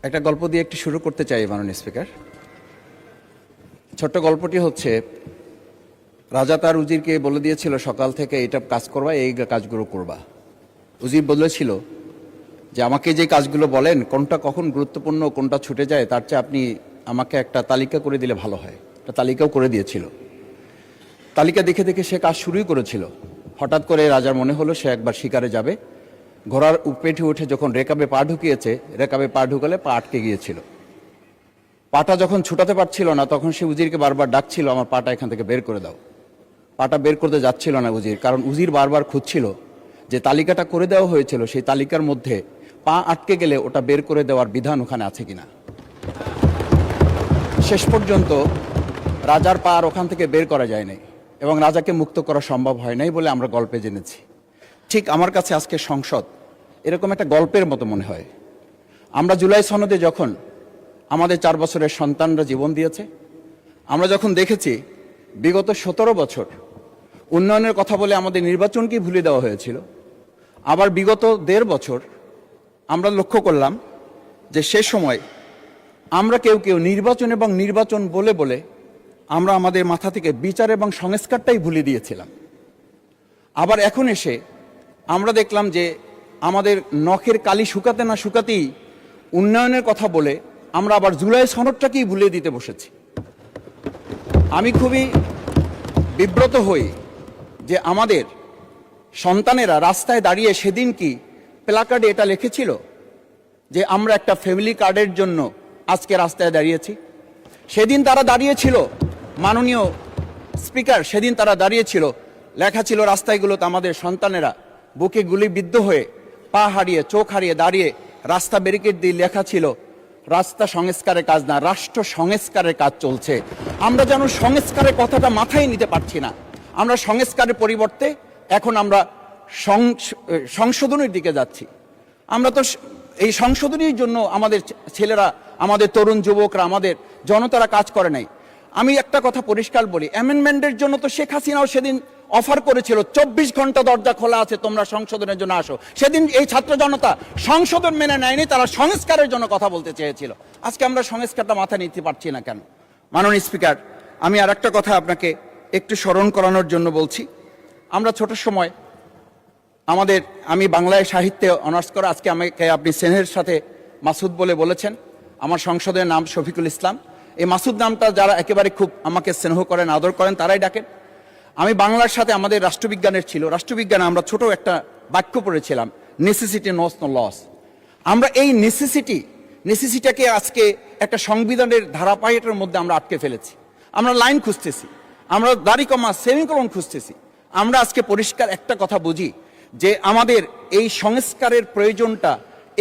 একটা গল্প দিয়ে একটু শুরু করতে চাই মাননীয় স্পিকার। ছোট্ট গল্পটি হচ্ছে, রাজা তার উজিরকে বলে দিয়েছিল সকাল থেকে এটা কাজ করবা, এই কাজগুলো করবা। উজির বলেছিল যে আমাকে যে কাজগুলো বলেন কোনটা কখন গুরুত্বপূর্ণ কোনটা ছুটে যায় তার চেয়ে আপনি আমাকে একটা তালিকা করে দিলে ভালো হয়। একটা তালিকাও করে দিয়েছিল। তালিকা দেখে দেখে সে কাজ শুরুই করেছিল। হঠাৎ করে রাজার মনে হলো সে একবার শিকারে যাবে। ঘোড়ার পেটে উঠে যখন রেকাবে পা ঢুকিয়েছে, রেকাবে পা ঢুকালে পা আটকে গিয়েছিল। পাটা যখন ছুটাতে পারছিল না তখন সে উজিরকে বারবার ডাকছিল, আমার পাটা এখান থেকে বের করে দাও। পাটা বের করতে যাচ্ছিল না উজির, কারণ উজির বারবার খুঁজছিল যে তালিকাটা করে দেওয়া হয়েছিল সেই তালিকার মধ্যে পা আটকে গেলে ওটা বের করে দেওয়ার বিধান ওখানে আছে কিনা। শেষ পর্যন্ত রাজার পা আর ওখান থেকে বের করা যায় নাই এবং রাজাকে মুক্ত করা সম্ভব হয় নাই বলে আমরা গল্পে জেনেছি। ঠিক আমার কাছে আজকে সংসদ এরকম একটা গল্পের মতো মনে হয়। আমরা জুলাই সনদে যখন আমাদের 4 বছরের সন্তানরা জীবন দিয়েছে, আমরা যখন দেখেছি বিগত 17 বছর উন্নয়নের কথা বলে আমাদের নির্বাচনকেই ভুলে দেওয়া হয়েছিল, আবার বিগত 1.5 বছর আমরা লক্ষ্য করলাম যে সে সময় আমরা কেউ কেউ নির্বাচন এবং নির্বাচন বলে বলে আমরা আমাদের মাথা থেকে বিচার এবং সংস্কারটাই ভুলে দিয়েছিলাম। আবার এখন এসে আমরা দেখলাম যে আমাদের নখের কালি শুকাতে না শুকাতেই উন্নয়নের কথা বলে আমরা আবার জুলাই সনদটাকেই ভুলে দিতে বসেছি। আমি খুবই বিব্রত হই যে আমাদের সন্তানেরা রাস্তায় দাঁড়িয়ে সেদিন কি প্ল্যাকার্ডে এটা লিখেছিল যে আমরা একটা ফ্যামিলি কার্ডের জন্য আজকে রাস্তায় দাঁড়িয়েছি। সেদিন তারা দাঁড়িয়েছিল, মাননীয় স্পিকার, সেদিন তারা দাঁড়িয়েছিল, লেখা ছিল রাস্তাগুলোতে আমাদের সন্তানেরা বুকে গুলিবিদ্ধ হয়ে পা হারিয়ে চোখ হারিয়ে দাঁড়িয়ে রাস্তা ব্যারিকেড দিয়ে লেখা ছিল রাস্তা সংস্কারের কাজ না, রাষ্ট্র সংস্কারের কাজ চলছে। আমরা যেন সংস্কারের কথাটা মাথায় নিতে পারছি না। আমরা সংস্কারের পরিবর্তে এখন আমরা সংশোধনের দিকে যাচ্ছি। আমরা তো এই সংশোধনীর জন্য আমাদের ছেলেরা, আমাদের তরুণ যুবকরা, আমাদের জনতারা কাজ করে নাই। আমি একটা কথা পরিষ্কার বলি, অ্যামেন্ডমেন্টের জন্য তো শেখ হাসিনাও সেদিন অফার করেছিল 24 ঘন্টা দরজা খোলা আছে, তোমরা সংশোধনের জন্য আসো। সেদিন এই ছাত্র জনতা সংশোধন মেনে নেয়নি, তারা সংস্কারের জন্য কথা বলতে চেয়েছিল। আজকে আমরা সংস্কারটা মাথায় নিতে পারছি না কেন? মাননীয় স্পিকার, আমি আর একটা কথা আপনাকে একটু স্মরণ করানোর জন্য বলছি। আমরা ছোট সময় আমি বাংলায় সাহিত্যে অনার্স করা, আজকে আমাকে আপনি স্নেহের সাথে মাসুদ বলে বলেছেন। আমার সংসদের নাম শফিকুল ইসলাম। এই মাসুদ নামটা যারা একেবারে খুব আমাকে স্নেহ করেন, আদর করেন, তারাই ডাকেন। আমি বাংলার সাথে আমাদের রাষ্ট্রবিজ্ঞানের ছিল, রাষ্ট্রবিজ্ঞানে আমরা ছোট একটা বাক্য পড়েছিলাম, নেসেসিটি নোস নো লস। আমরা এই নেসেসিটিটাকে আজকে একটা সংবিধানের ধারাপাইটের মধ্যে আমরা আটকে ফেলেছি। আমরা লাইন খুঁজতেছি, আমরা দাড়ি কমা সেমিকোলন খুঁজতেছি। আমরা আজকে পরিষ্কার একটা কথা বুঝি যে আমাদের এই সংস্কারের প্রয়োজনটা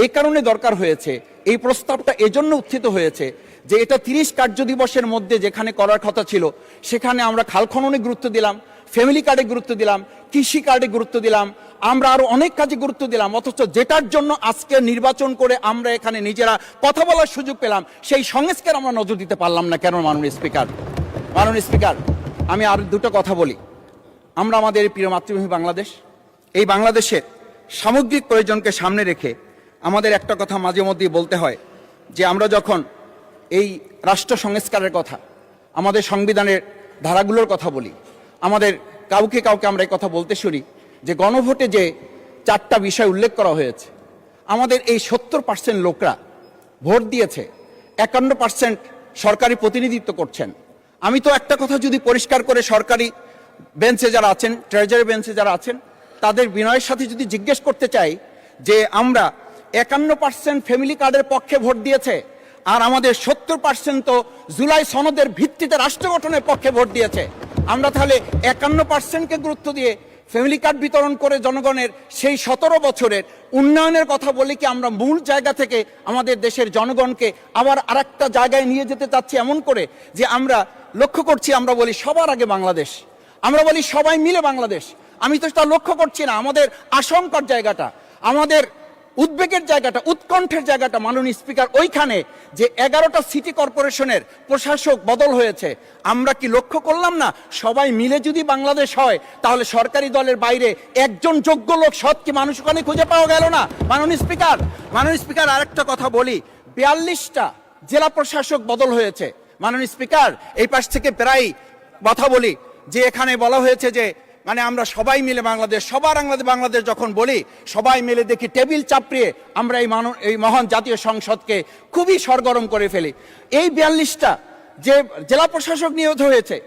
এই কারণে দরকার হয়েছে, এই প্রস্তাবটা এজন্য উত্থিত হয়েছে যে এটা 30 কার্য দিবসের মধ্যে যেখানে করার কথা ছিল সেখানে আমরা খাল খননে গুরুত্ব দিলাম, ফ্যামিলি কার্ডে গুরুত্ব দিলাম, কৃষি কার্ডে গুরুত্ব দিলাম, আমরা আরো অনেক কাজে গুরুত্ব দিলাম। অথচ যেটার জন্য আজকে নির্বাচন করে আমরা এখানে নিজেরা কথা বলার সুযোগ পেলাম, সেই সংস্কার আমরা নজর দিতে পারলাম না কেন? মাননীয় স্পিকার, আমি আর দুটো কথা বলি। আমরা আমাদের প্রিয় মাতৃভূমি বাংলাদেশ, এই বাংলাদেশের সামগ্রিক প্রয়োজনকে সামনে রেখে আমাদের একটা কথা মাঝে মধ্যেই বলতে হয় যে আমরা যখন এই রাষ্ট্র সংস্কারের কথা, আমাদের সংবিধানের ধারাগুলোর কথা বলি, আমাদের কাউকে আমরা এই কথা বলতে শুনি যে গণভোটে যে 4টা বিষয় উল্লেখ করা হয়েছে, আমাদের এই 70% লোকরা ভোট দিয়েছে, 51% সরকারি প্রতিনিধিত্ব করছেন। আমি তো একটা কথা যদি পরিষ্কার করে সরকারি বেঞ্চে যারা আছেন, ট্রেজারি বেঞ্চে যারা আছেন, তাদের বিনয়ের সাথে যদি জিজ্ঞেস করতে চাই যে আমরা 51% ফ্যামিলি কার্ডের পক্ষে ভোট দিয়েছে আর আমাদের 70% তো জুলাই সনদের ভিত্তিতে রাষ্ট্র গঠনের পক্ষে ভোট দিয়েছে, আমরা তাহলে 51%কে গুরুত্ব দিয়ে ফ্যামিলি কার্ড বিতরণ করে জনগণের সেই 17 বছরের উন্নয়নের কথা বলে কি আমরা মূল জায়গা থেকে আমাদের দেশের জনগণকে আবার আরেকটা জায়গায় নিয়ে যেতে চাচ্ছি? এমন করে যে আমরা লক্ষ্য করছি, আমরা বলি সবার আগে বাংলাদেশ, আমরা বলি সবাই মিলে বাংলাদেশ। আমি তো তা লক্ষ্য করছি না। আমাদের আশঙ্কার জায়গাটা, আমাদের উদ্বেগের জায়গাটা, উৎকণ্ঠের জায়গাটা মাননীয় স্পিকার ওইখানে যে 11টা সিটি কর্পোরেশনের প্রশাসক বদল হয়েছে। আমরা কি লক্ষ্য করলাম না সবাই মিলে যদি বাংলাদেশ হয় তাহলে সরকারি দলের বাইরে একজন যোগ্য লোক, সৎ কি মানুষ ওখানে খুঁজে পাওয়া গেল না? মাননীয় স্পিকার, আরেকটা কথা বলি, 42টা জেলা প্রশাসক বদল হয়েছে। মাননীয় স্পিকার, এই পাশ থেকে প্রায় কথা বলি যে এখানে বলা হয়েছে যে মানে আমরা সবাই মিলে বাংলাদেশ, সবার বাংলাদেশ যখন বলি, সবাই মিলে দেখি টেবিল চাপড়িয়ে আমরা এই মহান জাতীয় সংসদকে খুবই সরগরম করে ফেলি। এই 42টা যে জেলা প্রশাসক নিয়োগ হয়েছে,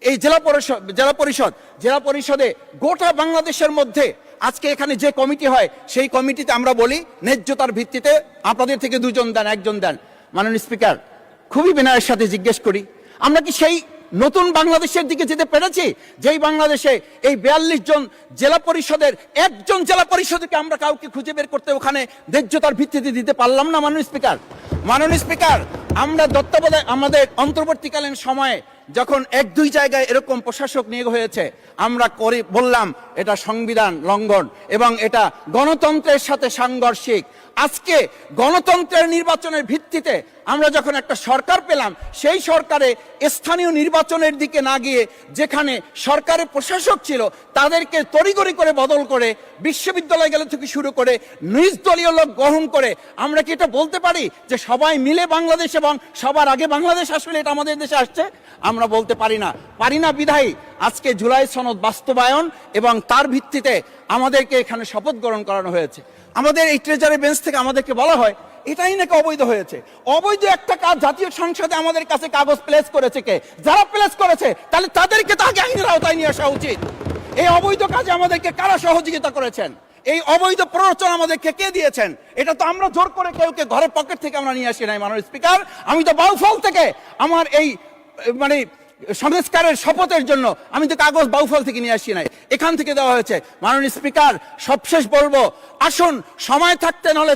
এই জেলা পরিষদে গোটা বাংলাদেশের মধ্যে আজকে এখানে যে কমিটি হয়, সেই কমিটিতে আমরা বলি ন্যায্যতার ভিত্তিতে আপনাদের থেকে 2 জন দেন, 1 জন দেন। মাননীয় স্পিকার, খুবই বিনয়ের সাথে জিজ্ঞেস করি, আমরা কি সেই নতুন বাংলাদেশের দিকে যেতে পেরেছি, যেই বাংলাদেশে এই 42 জন জেলা পরিষদের 1 জন জেলা পরিষদকে আমরা কাউকে খুঁজে বের করতে ওখানে ন্যায্যতার ভিত্তিতে দিতে পারলাম না? মাননীয় স্পিকার, আমরা তত্ত্বাবধায়ক আমাদের অন্তর্বর্তীকালীন সময়ে যখন 1-2 জায়গায় এরকম প্রশাসক নিয়োগ হয়েছে, আমরা বললাম এটা সংবিধান লঙ্ঘন এবং এটা গণতন্ত্রের সাথে সাংঘর্ষিক। আজকে গণতন্ত্রের নির্বাচনের ভিত্তিতে আমরা যখন একটা সরকার পেলাম, সেই সরকারে স্থানীয় নির্বাচনের দিকে না গিয়ে যেখানে সরকারের প্রশাসক ছিল তাদেরকে তড়িঘড়ি করে বদল করে বিশ্ববিদ্যালয় গেলে থেকে শুরু করে নিজ দলীয় লোক গ্রহণ করে, আমরা কি এটা বলতে পারি যে সবাই মিলে বাংলাদেশ এবং সবার আগে বাংলাদেশ আসলে এটা আমাদের দেশে আসছে? আমরা বলতে পারি না বিধায়ী আজকে জুলাই সনদ বাস্তবায়ন এবং তার ভিত্তিতে আমাদেরকে এখানে শপথ গ্রহণ করানো হয়েছে। আমাদের এই ট্রেজারি বেঞ্চ থেকে আমাদেরকে বলা হয় এটাই নাকি অবৈধ হয়েছে। অবৈধ একটা কাজ জাতীয় সংসদে আমাদের কাছে কাগজ প্লেস করেছে কে? যারা প্লেস করেছে তাহলে তাদেরকে তো আগে আইনের আওতায় নিয়ে আসা উচিত। এই অবৈধ কাজে আমাদেরকে কারা সহযোগিতা করেছেন? এই অবৈধ প্ররোচনা আমাদেরকে কে দিয়েছেন? এটা তো আমরা জোর করে কেউকে ঘরের পকেট থেকে আমরা নিয়ে আসি নাই। মাননীয় স্পিকার, আমি তো বাউফল থেকে আমার এই মানে সংস্কারের শপথের জন্য আমি তো কাগজ বাউফল থেকে নিয়ে আসি নাই, এখান থেকে দেওয়া হয়েছে। মাননীয় স্পিকার, সবশেষ বলবো, আসুন সময় থাকতে নাহলে